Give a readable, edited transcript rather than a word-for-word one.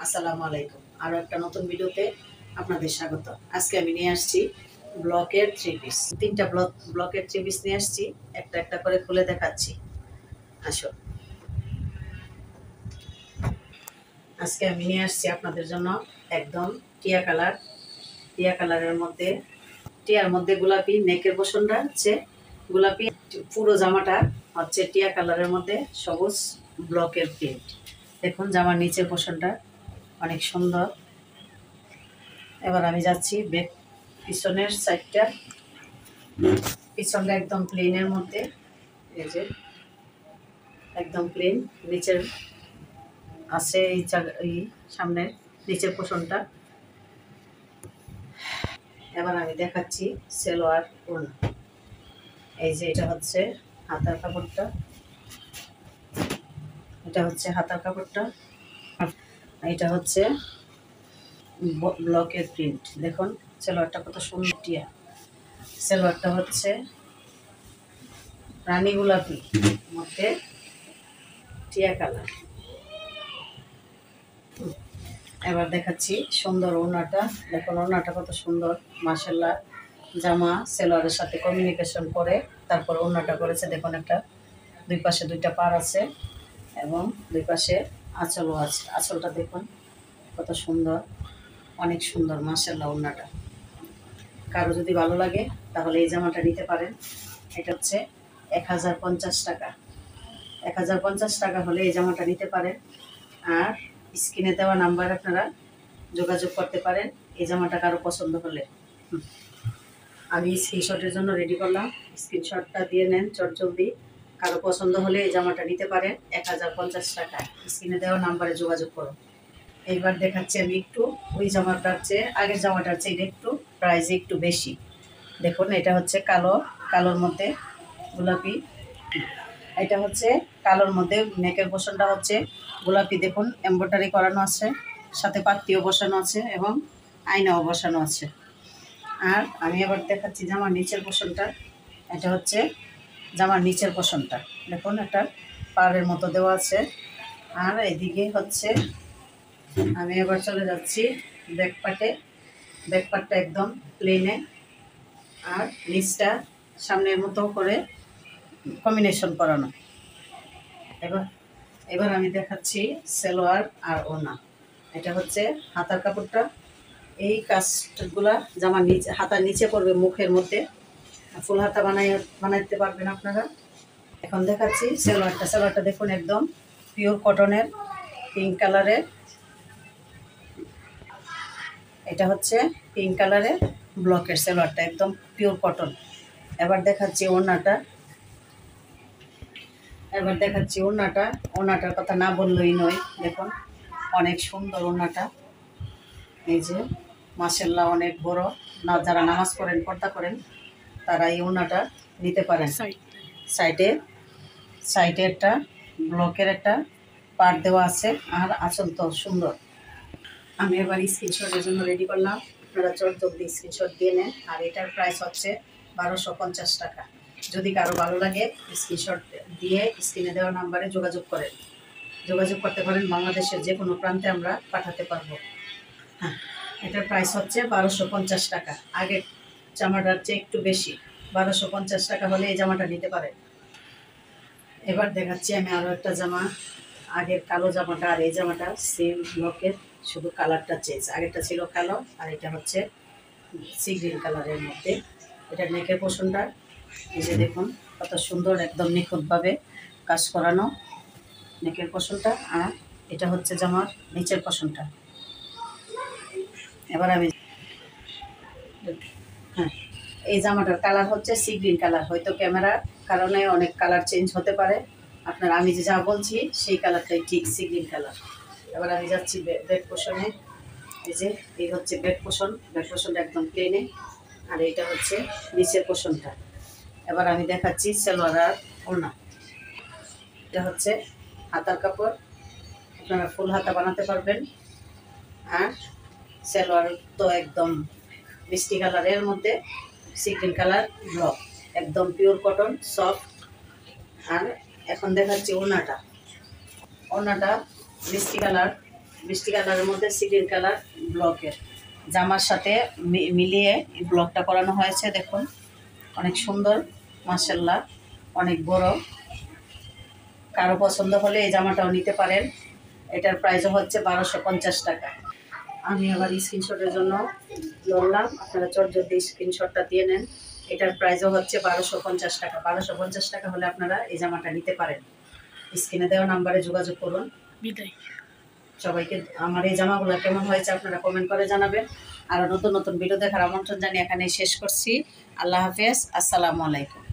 আসসালামু আলাইকুম। আরও একটা নতুন ভিডিওতে আপনাদের স্বাগত। আজকে আমি নিয়ে আসছি ব্লকের থ্রি পিস। তিনটা ব্লকের থ্রি পিস নিয়ে আসছি, একটা একটা করে খুলে দেখাচ্ছি। আসো, আজকে আমি নিয়ে আসছি আপনাদের জন্য একদম টিয়া কালারের মধ্যে, টিয়ার মধ্যে গোলাপি, নেকের পোষণটা হচ্ছে গোলাপি, পুরো জামাটা হচ্ছে টিয়া কালারের মধ্যে সবুজ ব্লকের প্রিন্ট। দেখুন জামার নিচের পোষণটা অনেক সুন্দর। এবার আমি যাচ্ছি পিছনের সাইডটা, পিছনটা একদম প্লেনের মধ্যে, এই যে একদম প্লেন, নিচের আছে এই সামনের নিচের পোষণটা। এবার আমি দেখাচ্ছি সেলোয়ার ওড়না। এই যে এটা হচ্ছে হাতার কাপড়টা, এটা হচ্ছে হাতার কাপড়টা, এটা হচ্ছে ব্লকের প্রিন্ট। দেখুন সেলোয়ারটা কত সুন্দর টিয়া। সেলোয়ারটা হচ্ছে রানী গোলাপি মধ্যে টিয়া কালার। এবার দেখাচ্ছি সুন্দর ওড়নাটা। দেখুন ওড়নাটা কত সুন্দর, মাশাআল্লাহ। জামা সেলোয়ারের সাথে কমিউনিকেশন করে তারপর ওড়নাটা করেছে। দেখুন একটা দুই পাশে দুইটা পার আছে এবং দুই পাশে আঁচলও আছে। আঁচলটা দেখুন কত সুন্দর, অনেক সুন্দর মাশাআল্লাহ ওড়নাটা। কারো যদি ভালো লাগে তাহলে এই জামাটা নিতে পারেন। এটা হচ্ছে 1050 টাকা। 1050 টাকা হলে এই জামাটা নিতে পারেন। আর স্ক্রিনে দেওয়া নাম্বার আপনারা যোগাযোগ করতে পারেন এই জামাটা কারো পছন্দ হলে। আমি স্ক্রিনশটের জন্য রেডি করলাম, স্ক্রিনশটটা দিয়ে নেন চটজলদি। কারো পছন্দ হলে এই জামাটা নিতে পারেন 1050 টাকা। স্ক্রিনে দেওয়া নাম্বারে যোগাযোগ করুন। এইবার দেখাচ্ছি আমি একটু ওই জামাটার চেয়ে, আগের জামাটার চেয়ে এটা একটু প্রাইসে একটু বেশি। দেখুন এটা হচ্ছে কালোর মধ্যে গোলাপি। এটা হচ্ছে কালোর মধ্যে নেকের পোষণটা হচ্ছে গোলাপি। দেখুন এমব্রয়ডারি করানো আছে, সাথে পাত্তিও বসানো আছে এবং আয়নাও বসানো আছে। আর আমি এবার দেখাচ্ছি জামার নিচের পোষণটা। এটা হচ্ছে জামার নিচের পোষণটা। দেখুন একটা পাড়ের মতো দেওয়া আছে। আর এদিকে হচ্ছে আমি এবার চলে যাচ্ছি ব্যাকপার্টটা একদম প্লেনে, আর নিচটা সামনের মতো করে কম্বিনেশন করানো। এবার আমি দেখাচ্ছি সেলোয়ার আর ওড়না। এটা হচ্ছে হাতার কাপড়টা। এই কাজগুলা জামার নিচে, হাতার নিচে পড়বে, মুখের মধ্যে ফুল হাতা বানাইতে পারবেন আপনারা। এখন দেখাচ্ছি সেলোয়ারটা। সেলোয়ারটা দেখুন একদম পিওর কটনের, পিঙ্ক কালারের। এটা হচ্ছে পিঙ্ক কালারের ব্লকের সেলোয়ারটা, একদম পিওর কটন। এবার দেখাচ্ছি ওড়নাটা। ওড়নাটার কথা না বললেই নয়। দেখুন অনেক সুন্দর ওড়নাটা। এই যে মাশাআল্লাহ অনেক বড়। না, যারা নামাজ পড়েন, পর্দা করেন, তারা এই ওড়নাটা নিতে পারেন। সাইডে একটা ব্লকের একটা পার্ট দেওয়া আছে, আর আঁচল তো সুন্দর। আমি এবার স্ক্রিনশটের জন্য রেডি করলাম, আপনারা জলদি স্ক্রিনশট দিয়ে নেন। আর এটার প্রাইস হচ্ছে 1250 টাকা। যদি কারো ভালো লাগে স্ক্রিনশট দিয়ে স্ক্রিনে দেওয়া নাম্বারে যোগাযোগ করতে পারেন। বাংলাদেশের যে কোনো প্রান্তে আমরা পাঠাতে পারবো। হ্যাঁ, এটার প্রাইস হচ্ছে 1250 টাকা। আগের জামাটার চেয়ে একটু বেশি, 1250 টাকা হলে এই জামাটা নিতে পারেন। এবার দেখাচ্ছি আমি আরও একটা জামা। আগের কালো জামাটা আর এই জামাটা সেম ব্লকের, শুধু কালারটা চেঞ্জ। আগেরটা ছিল কালো আর এটা হচ্ছে সি গ্রিন কালারের মধ্যে। এটা নেকের পোষণটা এই যে দেখুন কত সুন্দর, একদম নিখুঁতভাবে কাজ করানো নেকের পোষণটা। আর এটা হচ্ছে জামার নিচের পোষণটা। এবার আমি এই জামাটার কালার হচ্ছে সি গ্রিন কালার। হয়তো ক্যামেরার কারণে অনেক কালার চেঞ্জ হতে পারে আপনার, আমি যা বলছি সেই কালারটাই ঠিক, সি গ্রিন কালার। এবার আমি যাচ্ছি ব্যাক পোষণে। এই হচ্ছে ব্যাক পোষণটা একদম প্লেনে, আর এইটা হচ্ছে নিচের পোষণটা। এবার আমি দেখাচ্ছি সালোয়ার আর ওড়না। এটা হচ্ছে হাতার কাপড়, আপনারা ফুল হাতা বানাতে পারবেন। আর সালোয়ার তো একদম মিষ্টি কালারের মধ্যে সি গ্রিন কালার ব্লক, একদম পিওর কটন, সফট। আর এখন দেখাচ্ছি ওড়নাটা মিষ্টি কালার, মিষ্টি কালারের মধ্যে সিগ্রিন কালার ব্লকের জামার সাথে মিলিয়ে এই ব্লকটা করানো হয়েছে। দেখুন অনেক সুন্দর, মাশাআল্লাহ, অনেক বড়। কারো পছন্দ হলে এই জামাটাও নিতে পারেন। এটার প্রাইসও হচ্ছে 1250 টাকা। আমি আবার স্ক্রিনশটের জন্য বললাম, আপনারা চটজলদি স্ক্রিনশটটা দিয়ে নেন। এটার প্রাইসও হচ্ছে 1250 টাকা। 1250 টাকা হলে আপনারা এই জামাটা নিতে পারেন। স্ক্রিনে দেওয়া নাম্বারে যোগাযোগ করুন। বিদায়। সবাইকে আমার এই জামাগুলো কেমন হয়েছে আপনারা কমেন্ট করে জানাবেন। আর নতুন নতুন ভিডিও দেখার আমন্ত্রণ জানিয়ে এখানে শেষ করছি। আল্লাহ হাফেজ, আসসালামু আলাইকুম।